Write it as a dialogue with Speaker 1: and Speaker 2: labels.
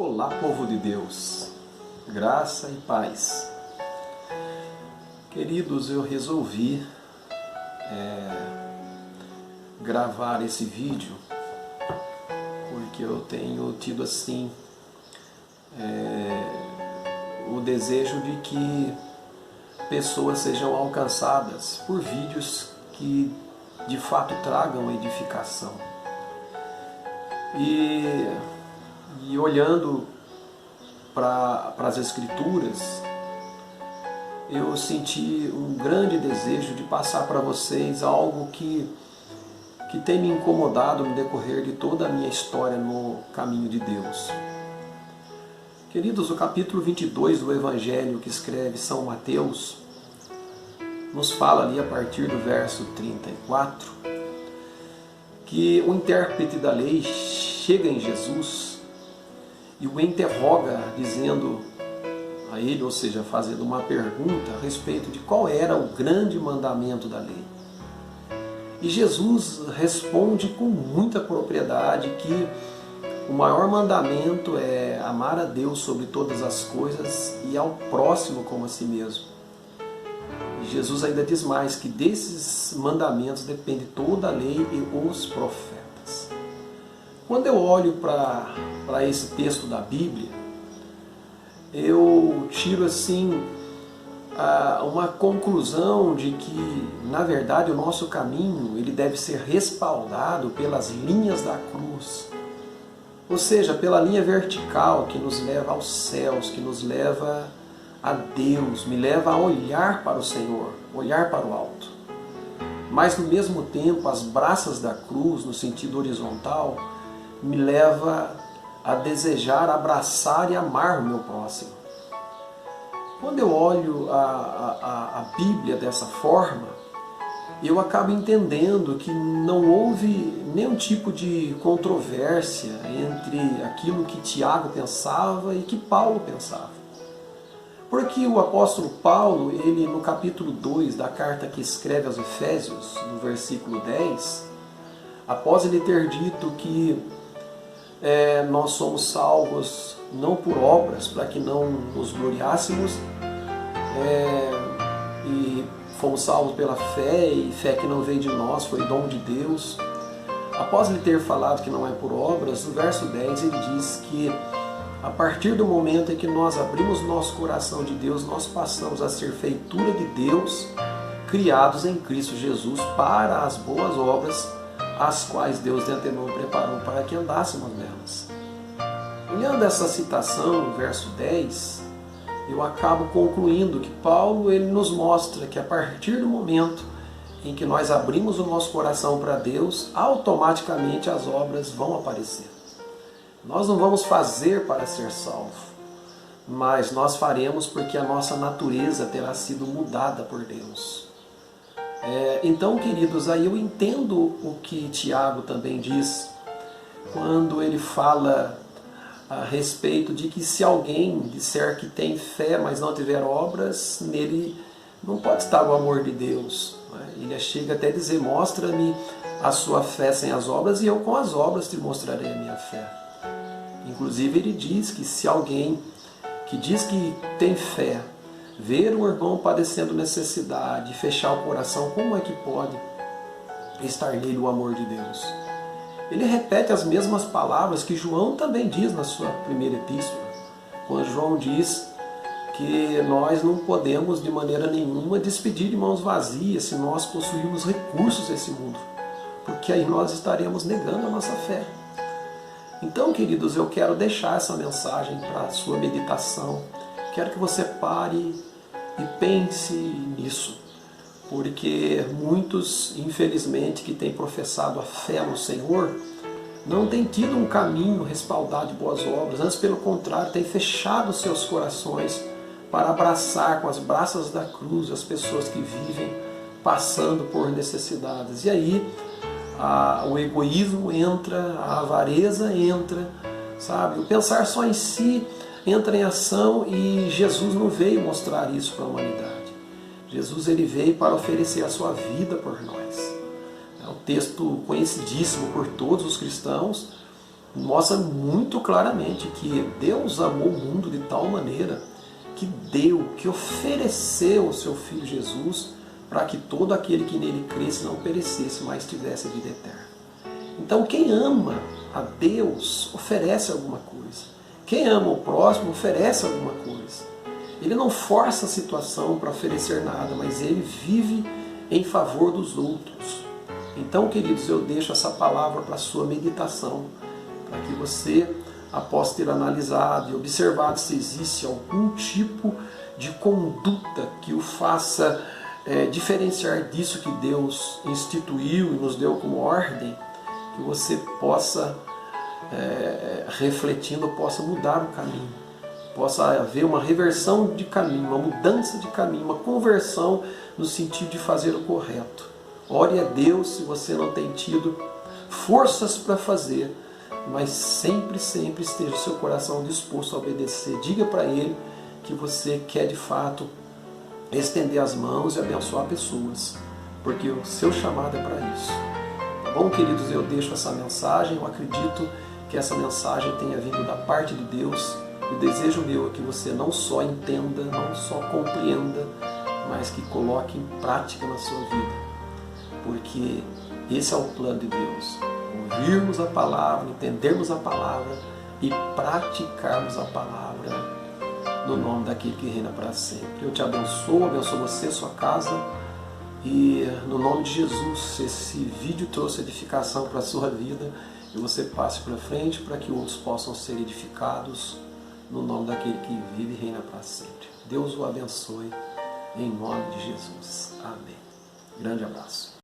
Speaker 1: Olá, povo de Deus, graça e paz. Queridos, eu resolvi gravar esse vídeo porque eu tenho tido assim o desejo de que pessoas sejam alcançadas por vídeos que de fato tragam edificação. E olhando para as Escrituras, eu senti um grande desejo de passar para vocês algo que tem me incomodado no decorrer de toda a minha história no caminho de Deus. Queridos, o capítulo 22 do Evangelho que escreve São Mateus nos fala ali a partir do verso 34 que o intérprete da lei chega em Jesus e o interroga dizendo a ele, ou seja, fazendo uma pergunta a respeito de qual era o grande mandamento da lei. E Jesus responde com muita propriedade que o maior mandamento é amar a Deus sobre todas as coisas e ao próximo como a si mesmo. E Jesus ainda diz mais que desses mandamentos depende toda a lei e os profetas. Quando eu olho para esse texto da Bíblia, eu tiro assim uma conclusão de que, na verdade, o nosso caminho ele deve ser respaldado pelas linhas da cruz. Ou seja, pela linha vertical que nos leva aos céus, que nos leva a Deus, me leva a olhar para o Senhor, olhar para o alto. Mas, no mesmo tempo, as braças da cruz, no sentido horizontal, me leva a desejar abraçar e amar o meu próximo. Quando eu olho a Bíblia dessa forma, eu acabo entendendo que não houve nenhum tipo de controvérsia entre aquilo que Tiago pensava e que Paulo pensava. Porque o apóstolo Paulo, ele no capítulo 2 da carta que escreve aos Efésios, no versículo 10, após ele ter dito que nós somos salvos não por obras, para que não nos gloriássemos, e fomos salvos pela fé, e fé que não veio de nós, foi dom de Deus. Após ele ter falado que não é por obras, no verso 10 ele diz que a partir do momento em que nós abrimos o nosso coração de Deus, nós passamos a ser feitura de Deus, criados em Cristo Jesus para as boas obras, as quais Deus de antemão preparou para que andássemos nelas. Olhando essa citação, verso 10, eu acabo concluindo que Paulo ele nos mostra que a partir do momento em que nós abrimos o nosso coração para Deus, automaticamente as obras vão aparecer. Nós não vamos fazer para ser salvo, mas nós faremos porque a nossa natureza terá sido mudada por Deus. Então, queridos, aí eu entendo o que Tiago também diz, quando ele fala a respeito de que se alguém disser que tem fé, mas não tiver obras, nele não pode estar o amor de Deus. Ele chega até a dizer, mostra-me a sua fé sem as obras, e eu com as obras te mostrarei a minha fé. Inclusive ele diz que se alguém que diz que tem fé, ver o irmão padecendo necessidade, fechar o coração, como é que pode estar nele o amor de Deus? Ele repete as mesmas palavras que João também diz na sua primeira epístola, quando João diz que nós não podemos de maneira nenhuma despedir de mãos vazias se nós possuirmos recursos desse mundo, porque aí nós estaremos negando a nossa fé. Então, queridos, eu quero deixar essa mensagem para a sua meditação. Quero que você pare e pense nisso, porque muitos, infelizmente, que têm professado a fé no Senhor, não têm tido um caminho respaldado de boas obras, antes pelo contrário, têm fechado seus corações para abraçar com as braças da cruz as pessoas que vivem passando por necessidades. E aí o egoísmo entra, a avareza entra, sabe? O pensar só em si entra em ação, e Jesus não veio mostrar isso para a humanidade. Jesus ele veio para oferecer a sua vida por nós. É um texto conhecidíssimo por todos os cristãos, mostra muito claramente que Deus amou o mundo de tal maneira que deu, que ofereceu o seu Filho Jesus para que todo aquele que nele cresce não perecesse, mas tivesse a vida eterna. Então quem ama a Deus oferece alguma coisa. Quem ama o próximo oferece alguma coisa. Ele não força a situação para oferecer nada, mas ele vive em favor dos outros. Então, queridos, eu deixo essa palavra para a sua meditação, para que você, após ter analisado e observado se existe algum tipo de conduta que o faça diferenciar disso que Deus instituiu e nos deu como ordem, que você possa, refletindo, possa mudar o caminho, possa haver uma reversão de caminho, uma mudança de caminho, uma conversão no sentido de fazer o correto. Ore a Deus se você não tem tido forças para fazer, mas sempre, sempre esteja o seu coração disposto a obedecer. Diga para Ele que você quer de fato estender as mãos e abençoar pessoas, porque o seu chamado é para isso. Tá bom, queridos? Eu deixo essa mensagem, eu acredito que essa mensagem tenha vindo da parte de Deus. O desejo meu é que você não só entenda, não só compreenda, mas que coloque em prática na sua vida, porque esse é o plano de Deus. Ouvirmos a palavra, entendermos a palavra e praticarmos a palavra no nome daquele que reina para sempre. Eu te abençoo você, sua casa, e no nome de Jesus, se esse vídeo trouxe edificação para a sua vida, e você passe para frente para que outros possam ser edificados no nome daquele que vive e reina para sempre. Deus o abençoe, em nome de Jesus. Amém. Grande abraço.